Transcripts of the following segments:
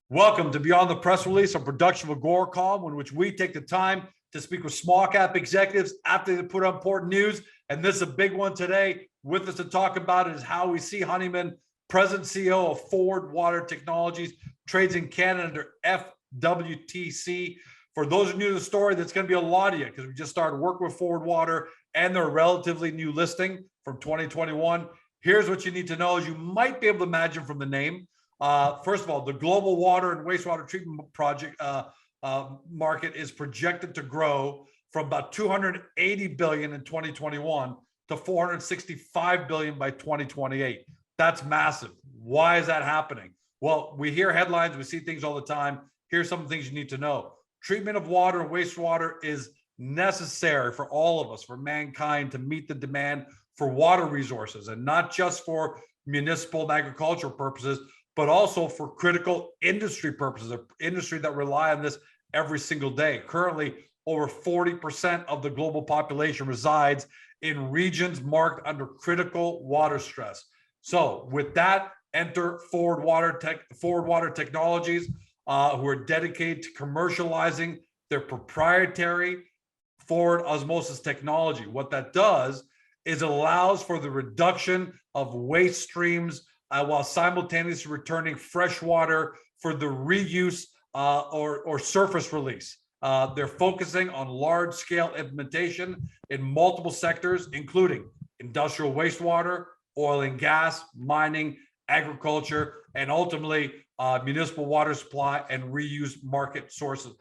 Welcome to Beyond the Press Release, a production of Agoracom, in which we take the time to speak with small cap executives after they put out important news. And this is a big one today. With us to talk about it is Howie C. Honeyman, President CEO of Forward Water Technologies, trades in Canada under FWTC. For those new to the story, that's going to be a lot of you because we just started working with Forward Water and their relatively new listing from 2021. Here's what you need to know, as you might be able to imagine from the name. First of all, the global water and wastewater treatment project market is projected to grow from about 280 billion in 2021 to 465 billion by 2028. That's massive. Why is that happening? Well, we hear headlines, we see things all the time. Here's some things you need to know. Treatment of water and wastewater is necessary for all of us, for mankind, to meet the demand for water resources, and not just for municipal and agricultural purposes, but also for critical industry purposes, an industry that rely on this every single day. Currently, over 40% of the global population resides in regions marked under critical water stress. So with that, enter Forward Water Technologies, who are dedicated to commercializing their proprietary forward osmosis technology. What that does is it allows for the reduction of waste streams while simultaneously returning fresh water for the reuse or surface release. They're focusing on large-scale implementation in multiple sectors, including industrial wastewater, oil and gas, mining, agriculture, and ultimately municipal water supply and reuse market sources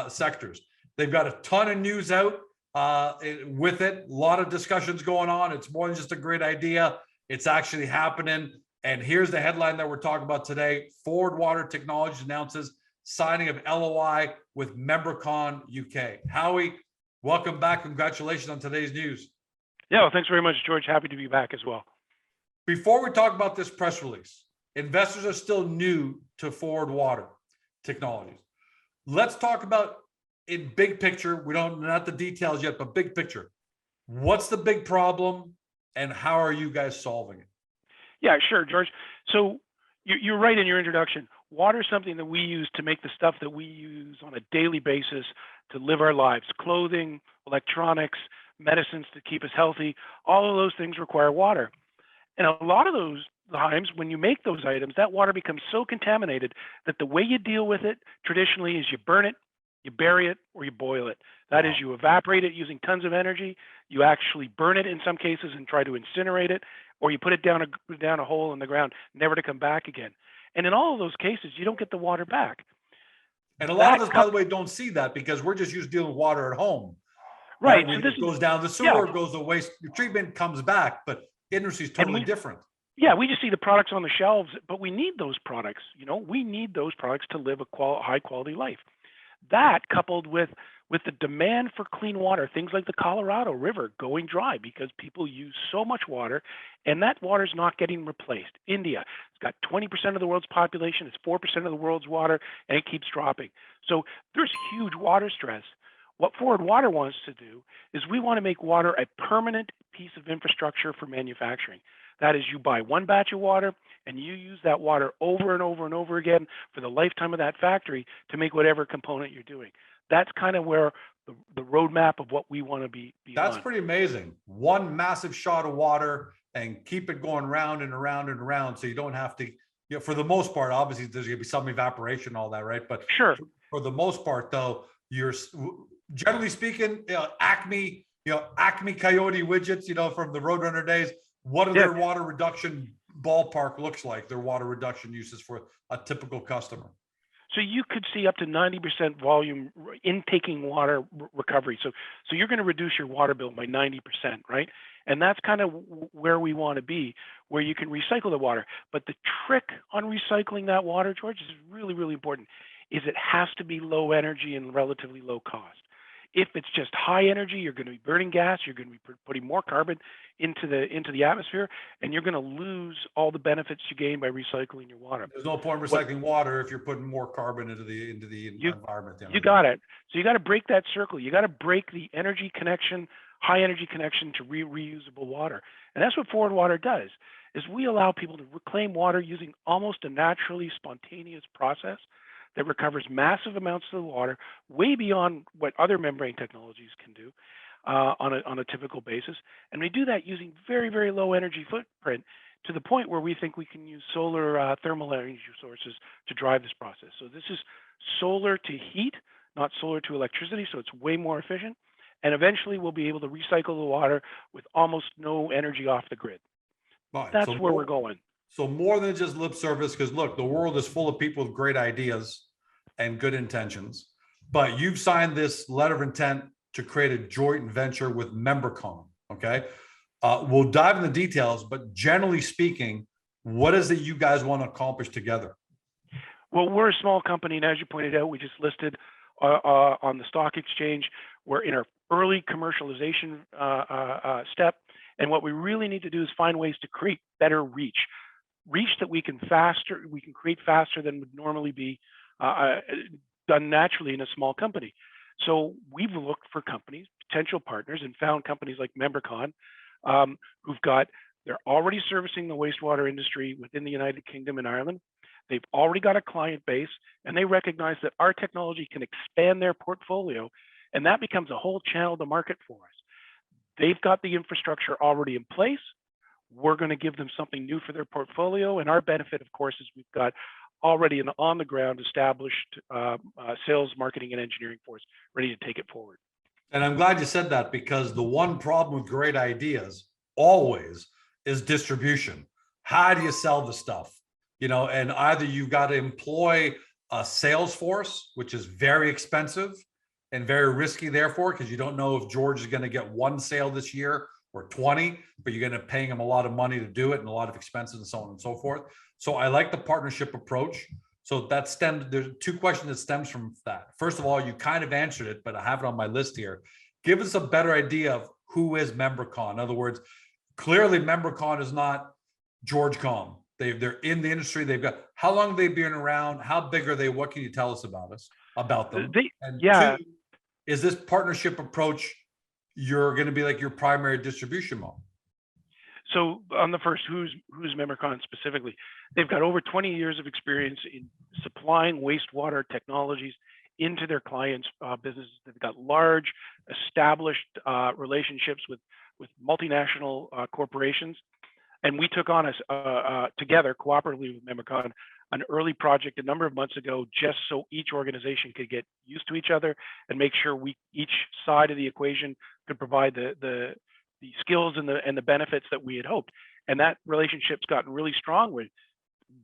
sectors. They've got a ton of news out with it. A lot of discussions going on. It's more than just a great idea. It's actually happening. And here's the headline that we're talking about today. Forward Water Technologies announces signing of LOI with Membercon UK. Howie, welcome back. Congratulations on today's news. Yeah, well, thanks very much, George. Happy to be back as well. Before we talk about this press release, investors are still new to Forward Water Technologies. Let's talk about, in big picture, we don't, not the details yet, but big picture. What's the big problem and how are you guys solving it? Yeah, sure, George. So you're right in your introduction. Water is something that we use to make the stuff that we use on a daily basis to live our lives. Clothing, electronics, medicines to keep us healthy. All of those things require water. And a lot of those times when you make those items, that water becomes so contaminated that the way you deal with it traditionally is you burn it, you bury it, or you boil it. That is, you evaporate it using tons of energy. You actually burn it in some cases and try to incinerate it, or you put it down a hole in the ground, never to come back again. And in all of those cases, you don't get the water back. And a lot of us, by the way, don't see that because we're just used to dealing with water at home. Right. So this goes down the sewer, goes to waste, the treatment comes back, but industry is totally different. Yeah, we just see the products on the shelves, but we need those products. You know, we need those products to live a high quality life. That coupled with the demand for clean water, things like the Colorado River going dry because people use so much water, and that water is not getting replaced. India, it's got 20% of the world's population, it's 4% of the world's water, and it keeps dropping. So there's huge water stress. What Forward Water wants to do is we want to make water a permanent piece of infrastructure for manufacturing. That is, you buy one batch of water and you use that water over and over and over again for the lifetime of that factory to make whatever component you're doing. That's kind of where the roadmap of what we want to be. That's pretty amazing. One massive shot of water and keep it going round and around and around. So you don't have to, you know, for the most part, obviously there's going to be some evaporation and all that, right? But sure, for the most part, though, you're generally speaking, Acme Coyote widgets, from the Roadrunner days. What are their water reduction ballpark looks like, their water reduction uses for a typical customer? So you could see up to 90% volume intaking water recovery. So you're going to reduce your water bill by 90%, right? And that's kind of where we want to be, where you can recycle the water. But the trick on recycling that water, George, is really, really important, is it has to be low energy and relatively low cost. If it's just high energy, you're going to be burning gas, you're going to be putting more carbon into the atmosphere, and you're going to lose all the benefits you gain by recycling your water. There's no point in recycling water if you're putting more carbon into the environment. You got it. So you got to break that circle. You got to break the energy connection, high energy connection to reusable water. And that's what Forward Water does, is we allow people to reclaim water using almost a naturally spontaneous process that recovers massive amounts of the water, way beyond what other membrane technologies can do on a typical basis. And we do that using very, very low energy footprint, to the point where we think we can use solar thermal energy sources to drive this process. So this is solar to heat, not solar to electricity, so it's way more efficient. And eventually we'll be able to recycle the water with almost no energy off the grid. Fine. That's So where we're going. So more than just lip service, because look, the world is full of people with great ideas and good intentions, but you've signed this letter of intent to create a joint venture with Membercon, okay? We'll dive into the details, but generally speaking, what is it you guys want to accomplish together? Well, we're a small company, and as you pointed out, we just listed on the stock exchange. We're in our early commercialization step, and what we really need to do is find ways to create better reach that we can create faster than would normally be done naturally in a small company. So we've looked for companies, potential partners, and found companies like Membercon, they're already servicing the wastewater industry within the United Kingdom and Ireland. They've already got a client base, and they recognize that our technology can expand their portfolio, and that becomes a whole channel to market for us. They've got the infrastructure already in place. We're going to give them something new for their portfolio, and our benefit, of course, is we've got already an on-the-ground established sales, marketing, and engineering force ready to take it forward. And I'm glad you said that, because the one problem with great ideas always is distribution. How do you sell the stuff? You know, and either you've got to employ a sales force, which is very expensive and very risky, therefore, because you don't know if George is going to get one sale this year or 20, but you're going to pay him a lot of money to do it and a lot of expenses and so on and so forth. So I like the partnership approach. So there's two questions that stems from that. First of all, you kind of answered it, but I have it on my list here. Give us a better idea of who is Membercon. In other words, clearly Membercon is not George Com. They're in the industry. They've got, how long have they been around? How big are they? What can you tell us about them? And two, is this partnership approach, you're going to be like your primary distribution model? So on the first, who's Membercon specifically? They've got over 20 years of experience in supplying wastewater technologies into their clients' businesses. They've got large, established relationships with multinational corporations. And we took on together, cooperatively with Membercon, an early project a number of months ago, just so each organization could get used to each other and make sure each side of the equation could provide the skills and the benefits that we had hoped. And that relationship's gotten really strong.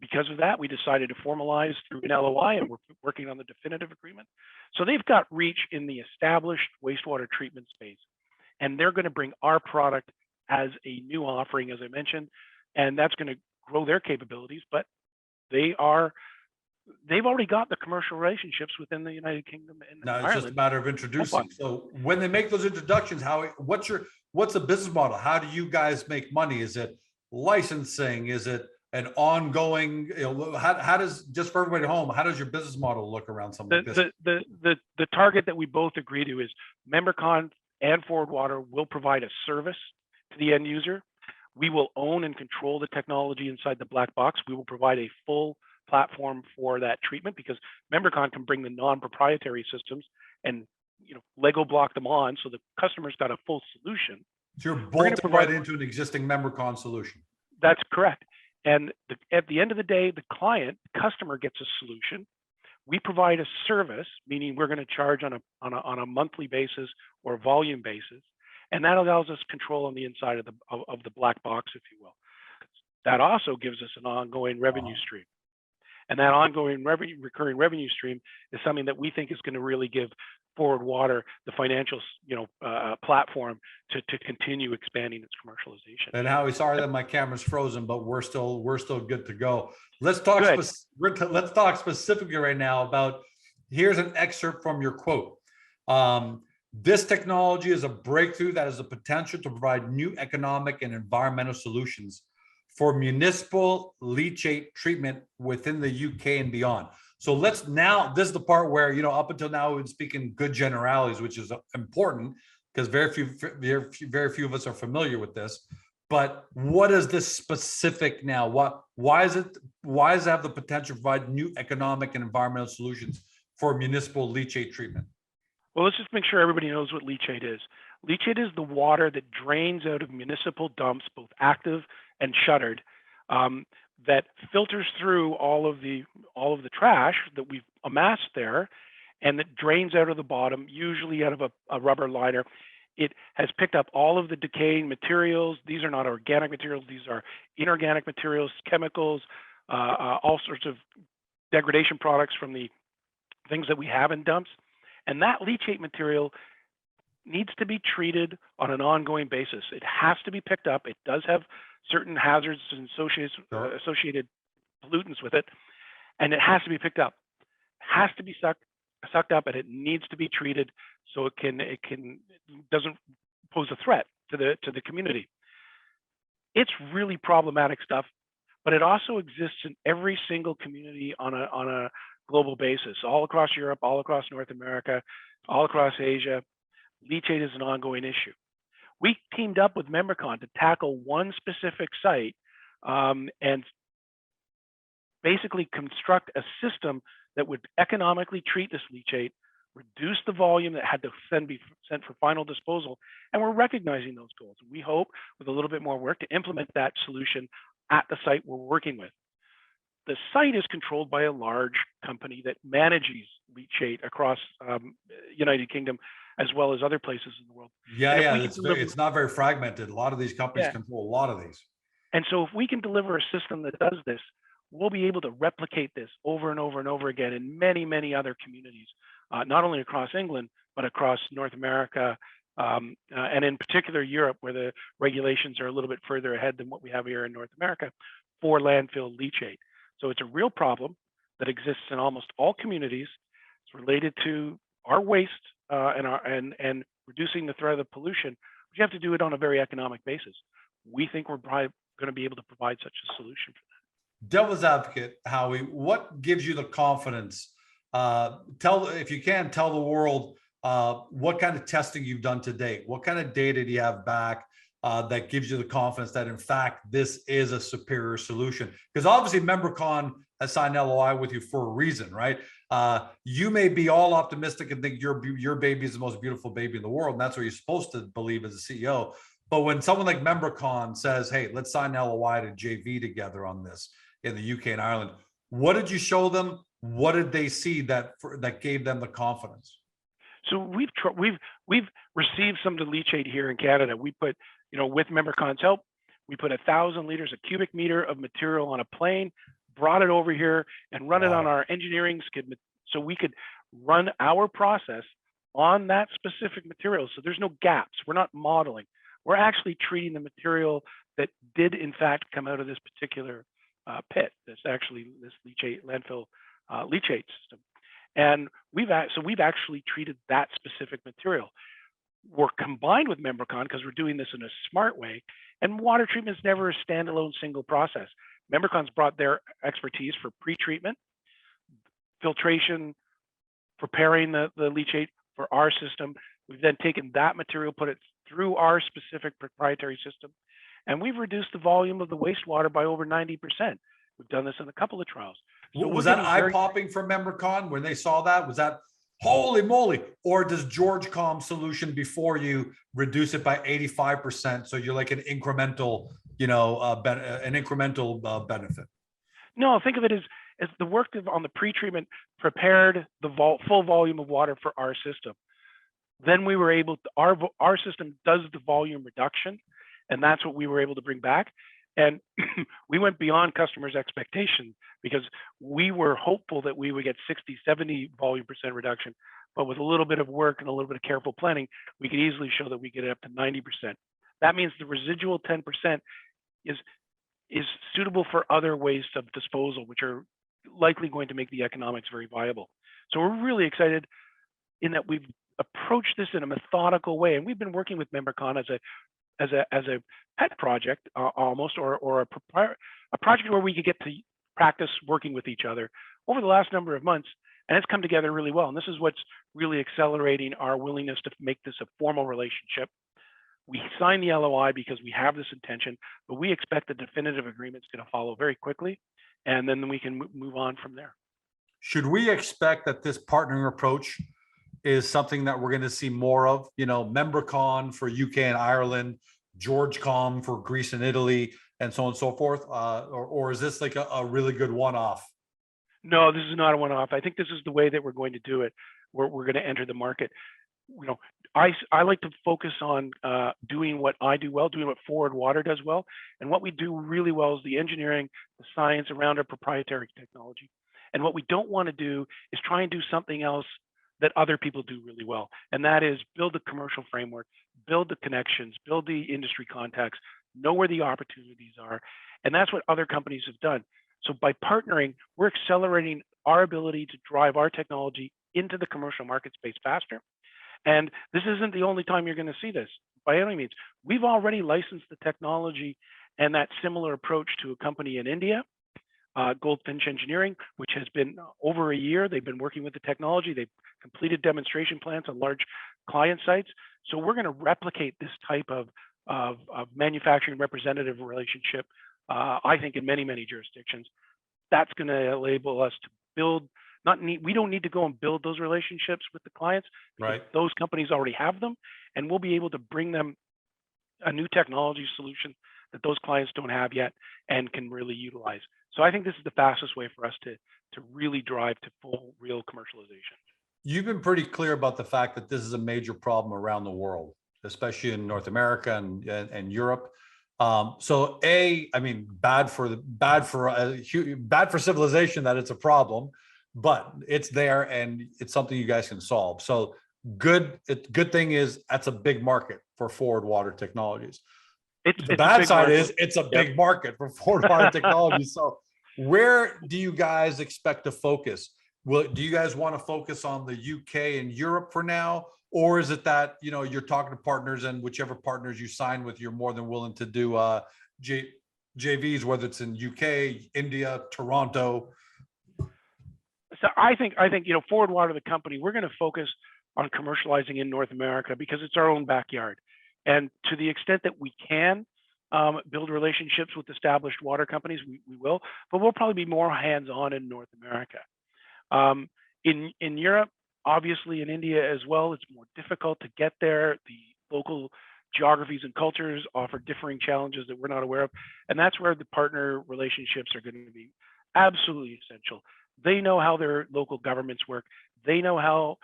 Because of that, we decided to formalize through an LOI, and we're working on the definitive agreement. So they've got reach in the established wastewater treatment space, and they're going to bring our product as a new offering, as I mentioned, and that's going to grow their capabilities. But they've already got the commercial relationships within the United Kingdom and now it's Ireland. just a matter of introducing. So when they make those introductions, what's the business model? How do you guys make money? Is it licensing? Is it an ongoing, how does, just for everybody at home, how does your business model look around something like this? The target that we both agree to is Membercon and Forward Water will provide a service to the end user. We will own and control the technology inside the black box. We will provide a full platform for that treatment, because Membercon can bring the non-proprietary systems and Lego block them on, so the customer's got a full solution. So you're bolting right into an existing Membercon solution. That's correct. And at the end of the day, the customer gets a solution. We provide a service, meaning we're going to charge on a monthly basis or volume basis, and that allows us control on the inside of the black box, if you will. That also gives us an ongoing revenue stream, and that ongoing recurring revenue stream is something that we think is going to really give Forward Water the financial platform to continue expanding its commercialization. And Howie, sorry that my camera's frozen, but we're still good to go. Let's talk specifically right now about, here's an excerpt from your quote. This technology is a breakthrough that has the potential to provide new economic and environmental solutions for municipal leachate treatment within the UK and beyond. So this is the part where, up until now, we've been speaking good generalities, which is important because very few of us are familiar with this. But what is this specific now? Why is it why does it have the potential to provide new economic and environmental solutions for municipal leachate treatment? Well, let's just make sure everybody knows what leachate is. Leachate is the water that drains out of municipal dumps, both active and shuttered, that filters through all of the trash that we've amassed there, and that drains out of the bottom, usually out of a rubber liner. It has picked up all of the decaying materials. These are not organic materials. These are inorganic materials, chemicals, all sorts of degradation products from the things that we have in dumps. And that leachate material needs to be treated on an ongoing basis. It has to be picked up. It does have certain hazards and associated pollutants with it, and it has to be picked up. It has to be sucked up, and it needs to be treated so it doesn't pose a threat to the community. It's really problematic stuff, but it also exists in every single community on a global basis, all across Europe, all across North America, all across Asia. Leachate is an ongoing issue. We teamed up with Membercon to tackle one specific site and basically construct a system that would economically treat this leachate, reduce the volume that had to then be sent for final disposal, and we're recognizing those goals. We hope, with a little bit more work, to implement that solution at the site we're working with. The site is controlled by a large company that manages leachate across United Kingdom, as well as other places in the world. Yeah, it's not very fragmented. A lot of these companies control a lot of these. And so if we can deliver a system that does this, we'll be able to replicate this over and over and over again in many, many other communities, not only across England, but across North America, and in particular Europe, where the regulations are a little bit further ahead than what we have here in North America for landfill leachate. So it's a real problem that exists in almost all communities. It's related to our waste and reducing the threat of pollution. But you have to do it on a very economic basis. We think we're probably going to be able to provide such a solution for that. Devil's advocate, Howie, what gives you the confidence? If you can, tell the world what kind of testing you've done to date. What kind of data do you have back that gives you the confidence that, in fact, this is a superior solution? Because obviously Membercon has signed LOI with you for a reason, right? You may be all optimistic and think your baby is the most beautiful baby in the world, and that's what you're supposed to believe as a CEO. But when someone like Membercon says, hey, let's sign LOI to JV together on this in the UK and Ireland, what did you show them? What did they see that gave them the confidence? So we've received some of the leachate here in Canada. We put, with Membercon's help, we put 1,000 liters, a cubic meter of material on a plane, brought it over here and run it on our engineering skid so we could run our process on that specific material. So there's no gaps. We're not modeling. We're actually treating the material that did in fact come out of this particular pit. This leachate landfill leachate system. And we've actually treated that specific material. We're combined with Membercon because we're doing this in a smart way. And water treatment is never a standalone single process. Membercon's brought their expertise for pre-treatment, filtration, preparing the leachate for our system. We've then taken that material, put it through our specific proprietary system, and we've reduced the volume of the wastewater by over 90%. We've done this in a couple of trials. So was that eye-popping for Membercon when they saw that? Was that holy moly? Or does GeorgeCom's solution before you reduce it by 85%? So you're like an incremental, benefit. No, think of it as the work on the pre-treatment prepared the full volume of water for our system. Then we were able to, our system does the volume reduction, and that's what we were able to bring back. And we went beyond customers' expectations because we were hopeful that we would get 60, 70 volume % reduction. But with a little bit of work and a little bit of careful planning, we could easily show that we get it up to 90%. That means the residual 10% is suitable for other ways of disposal, which are likely going to make the economics very viable. So we're really excited in that we've approached this in a methodical way. And we've been working with Membercon as a pet project almost, or a project where we could get to practice working with each other over the last number of months, and it's come together really well. And this is what's really accelerating our willingness to make this a formal relationship. We signed the LOI because we have this intention, but we expect the definitive agreement is going to follow very quickly. and then we can move on from there. Should we expect that this partnering approach is something that we're going to see more of? You know, Membercon for UK and Ireland, GeorgeCom for Greece and Italy, and so on and so forth, or is this like a really good one-off? No, this is not a one-off. I think this is the way that we're going to do it. We're going to enter the market. You know, I like to focus on doing what I do well, doing what Forward Water does well, and what we do really well is the engineering, the science around our proprietary technology. And what we don't want to do is try and do something else that other people do really well, and that is build a commercial framework, build the connections, build the industry contacts, know where the opportunities are, and that's what other companies have done. So by partnering, we're accelerating our ability to drive our technology into the commercial market space faster. And this isn't the only time you're going to see this, by any means. We've already licensed the technology and that similar approach to a company in India, Goldfinch Engineering, which has been over a year. They've been working with the technology. They've completed demonstration plants on large client sites. So we're going to replicate this type of manufacturing representative relationship, I think, in many, many jurisdictions. That's going to enable us to build. We don't need to go and build those relationships with the clients. Right. Those companies already have them, and we'll be able to bring them a new technology solution that those clients don't have yet and can really utilize. So I think this is the fastest way for us to really drive to full, real commercialization. You've been pretty clear about the fact that this is a major problem around the world, especially in North America and Europe. So I mean, bad for civilization that it's a problem, but it's there and it's something you guys can solve. So good thing is that's a big market for Forward Water Technologies. The bad side is it's a big market for Forward Water Technologies. So where do you guys expect to focus? Do you guys want to focus on the UK and Europe for now? Or is it that, you know, you're talking to partners, and whichever partners you sign with, you're more than willing to do JVs, whether it's in UK, India, Toronto? So I think, you know, Forward Water, the company, we're going to focus on commercializing in North America because it's our own backyard. And to the extent that we can build relationships with established water companies, we will, but we'll probably be more hands-on in North America. In Europe, obviously in India as well, it's more difficult to get there. The local geographies and cultures offer differing challenges that we're not aware of. And that's where the partner relationships are going to be absolutely essential. They know how their local governments work. They know how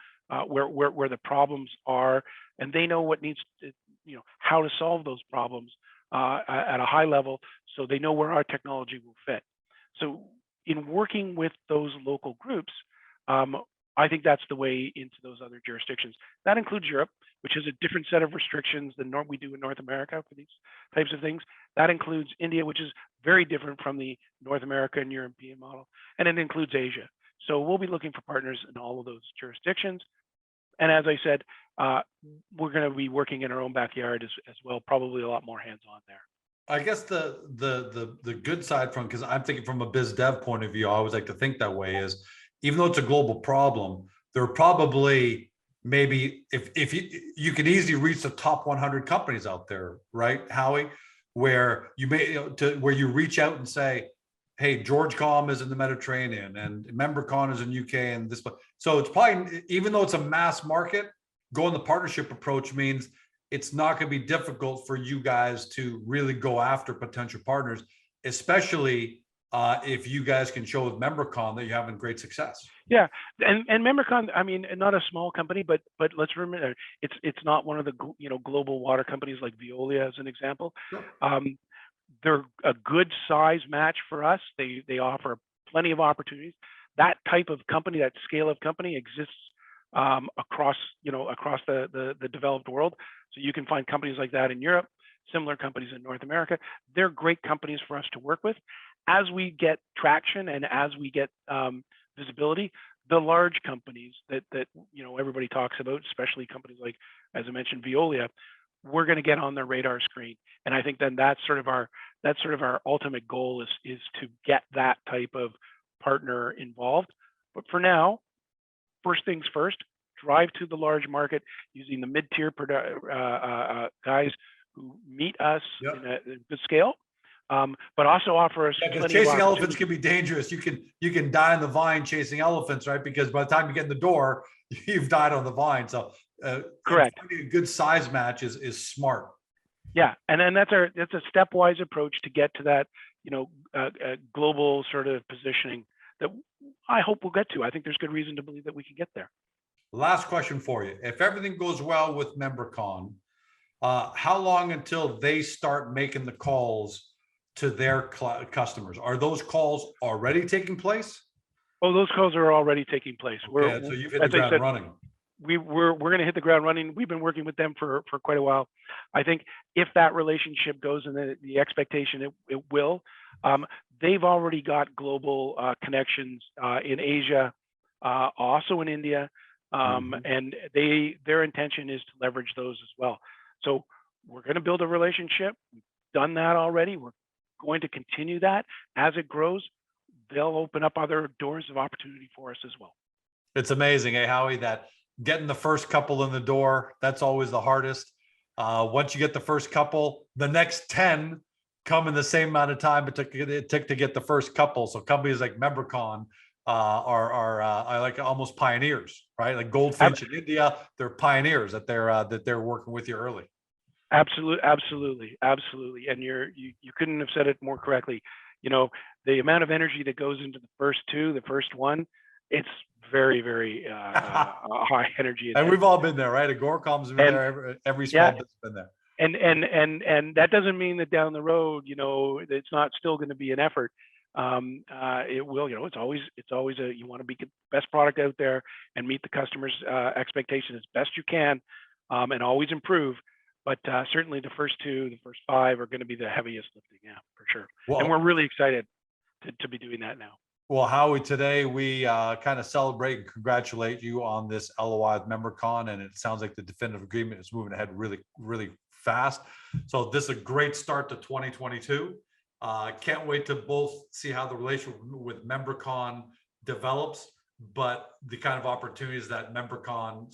where the problems are, and they know what needs to, you know, how to solve those problems at a high level, so they know where our technology will fit. So in working with those local groups, I think that's the way into those other jurisdictions. That includes Europe, which has a different set of restrictions than we do in North America for these types of things. That includes India, which is very different from the North America and European model. And it includes Asia. So we'll be looking for partners in all of those jurisdictions. And as I said, we're going to be working in our own backyard as well, probably a lot more hands-on there. I guess the good side from, because I'm thinking from a biz dev point of view, I always like to think that way, is even though it's a global problem, there are probably maybe if you can easily reach the top 100 companies out there, right, Howie, where you may, you know, where you reach out and say, hey, GeorgeCom is in the Mediterranean and Membercon is in UK and this. So it's probably, even though it's a mass market, going the partnership approach means it's not going to be difficult for you guys to really go after potential partners, especially if you guys can show with Membercon that you're having great success. Yeah, and Membercon, I mean, not a small company, but let's remember, it's not one of the global water companies like Veolia as an example. Sure. They're a good size match for us. They offer plenty of opportunities. That type of company, that scale of company, exists across the developed world. So you can find companies like that in Europe, similar companies in North America. They're great companies for us to work with. As we get traction and as we get visibility, the large companies that everybody talks about, especially companies like, as I mentioned, Veolia, we're going to get on their radar screen. And I think then that's sort of our ultimate goal is to get that type of partner involved. But for now, first things first, drive to the large market using the mid-tier guys who meet us in a good scale. but also offer us Yeah, because plenty of chasing elephants opportunity. can be dangerous. You can die on the vine chasing elephants, right? Because by the time you get in the door, you've died on the vine. So Correct. finding a good size match is smart. Yeah, and then that's a stepwise approach to get to that, global sort of positioning that I hope we'll get to. I think there's good reason to believe that we can get there. Last question for you. If everything goes well with Membercon, how long until they start making the calls to their customers? Are those calls already taking place? Oh, those calls are already taking place. Okay, so you've hit the as I ground said, running. we're going to hit the ground running. We've been working with them for quite a while. I think if that relationship goes, and the expectation it will, they've already got global connections in Asia, also in India, and their intention is to leverage those as well. So we're going to build a relationship. We've done that already. We're going to continue that as it grows. They'll open up other doors of opportunity for us as well. It's amazing, Howie, that getting the first couple in the door, that's always the hardest. Once you get the first couple, the next 10 come in the same amount of time it took to get the first couple. So companies like Membercon are like almost pioneers, right? Like Goldfinch in India, they're pioneers that they're working with you early. Absolutely. And you couldn't have said it more correctly. The amount of energy that goes into the first one, it's very, very high energy. And we've all been there, right? Agoracom's been there. Every small bit's been there. And that doesn't mean that down the road, it's not still going to be an effort. It will, it's always you want to be the best product out there and meet the customer's expectation as best you can, and always improve. But certainly the first 5 are going to be the heaviest lifting, yeah, for sure. Well, and we're really excited to be doing that now. Well, Howie, today we kind of celebrate and congratulate you on this LOI with Membercon, and it sounds like the definitive agreement is moving ahead really, really fast. So this is a great start to 2022. Can't wait to both see how the relationship with Membercon develops, but the kind of opportunities that Membercon,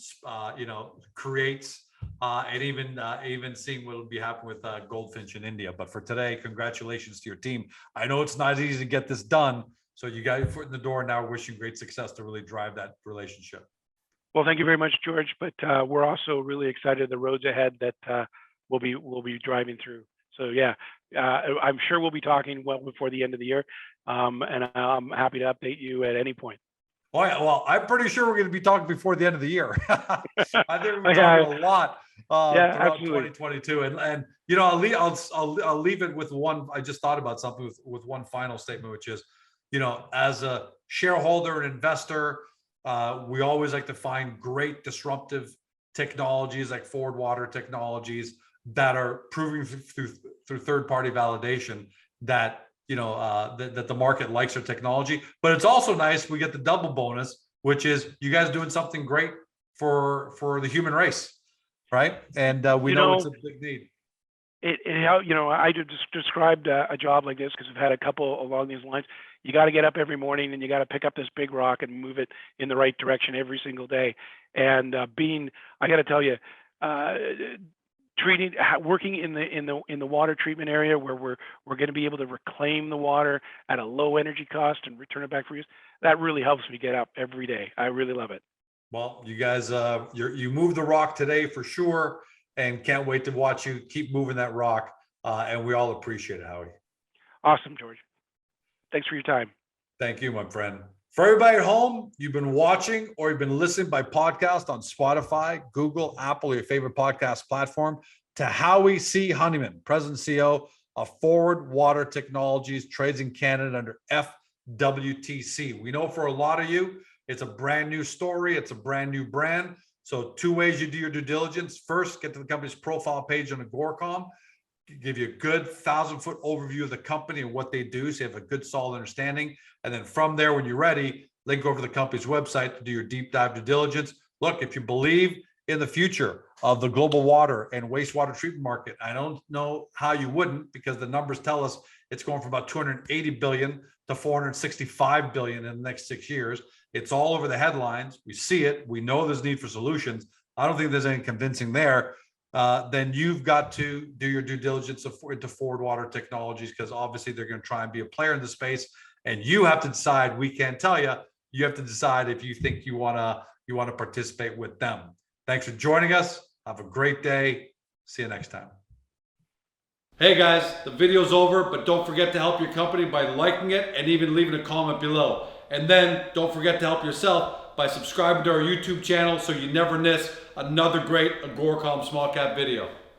creates, and even seeing what will be happening with Goldfinch in India. But for today, congratulations to your team. I know it's not easy to get this done. So you got your foot in the door now, wishing great success to really drive that relationship. Well, thank you very much, George. But we're also really excited the roads ahead that we'll be driving through. So yeah, I'm sure we'll be talking well before the end of the year, and I'm happy to update you at any point. Oh yeah, well, I'm pretty sure we're going to be talking before the end of the year. I think we're talking a lot throughout absolutely. 2022, and I'll leave it with one. I just thought about something with one final statement, which is, as a shareholder and investor, we always like to find great disruptive technologies like forward water technologies that are proving through third-party validation that that the market likes our technology. But it's also nice we get the double bonus, which is you guys doing something great for the human race, right? And we know it's a big need. I just described a job like this because I've had a couple along these lines. You got to get up every morning and you got to pick up this big rock and move it in the right direction every single day. And I got to tell you, working in the water treatment area where we're going to be able to reclaim the water at a low energy cost and return it back for use, that really helps me get up every day. I really love it. Well, you guys, you moved the rock today for sure, and can't wait to watch you keep moving that rock. And we all appreciate it, Howie. Awesome, George. Thanks for your time. Thank you, my friend. For everybody at home, you've been watching or you've been listening by podcast on Spotify, Google, Apple, or your favorite podcast platform, to Howie C. Honeyman, President and CEO of Forward Water Technologies, trades in Canada under FWTC. We know for a lot of you, it's a brand new story. It's a brand new brand. So 2 ways you do your due diligence. First, get to the company's profile page on Agoracom. Give you a good 1,000-foot overview of the company and what they do, so you have a good, solid understanding. And then from there, when you're ready, link over to the company's website to do your deep dive due diligence. Look, if you believe in the future of the global water and wastewater treatment market, I don't know how you wouldn't, because the numbers tell us it's going from about 280 billion to 465 billion in the next 6 years. It's all over the headlines. We see it. We know there's need for solutions. I don't think there's any convincing there. then you've got to do your due diligence into Forward Water Technologies, because obviously they're going to try and be a player in the space, and you have to decide. We can't tell you. You have to decide if you think you want to participate with them. Thanks for joining us. Have a great day. See you next time. Hey guys, the video's over, but don't forget to help your company by liking it and even leaving a comment below. And then don't forget to help yourself by subscribing to our YouTube channel so you never miss another great Agoracom small cap video.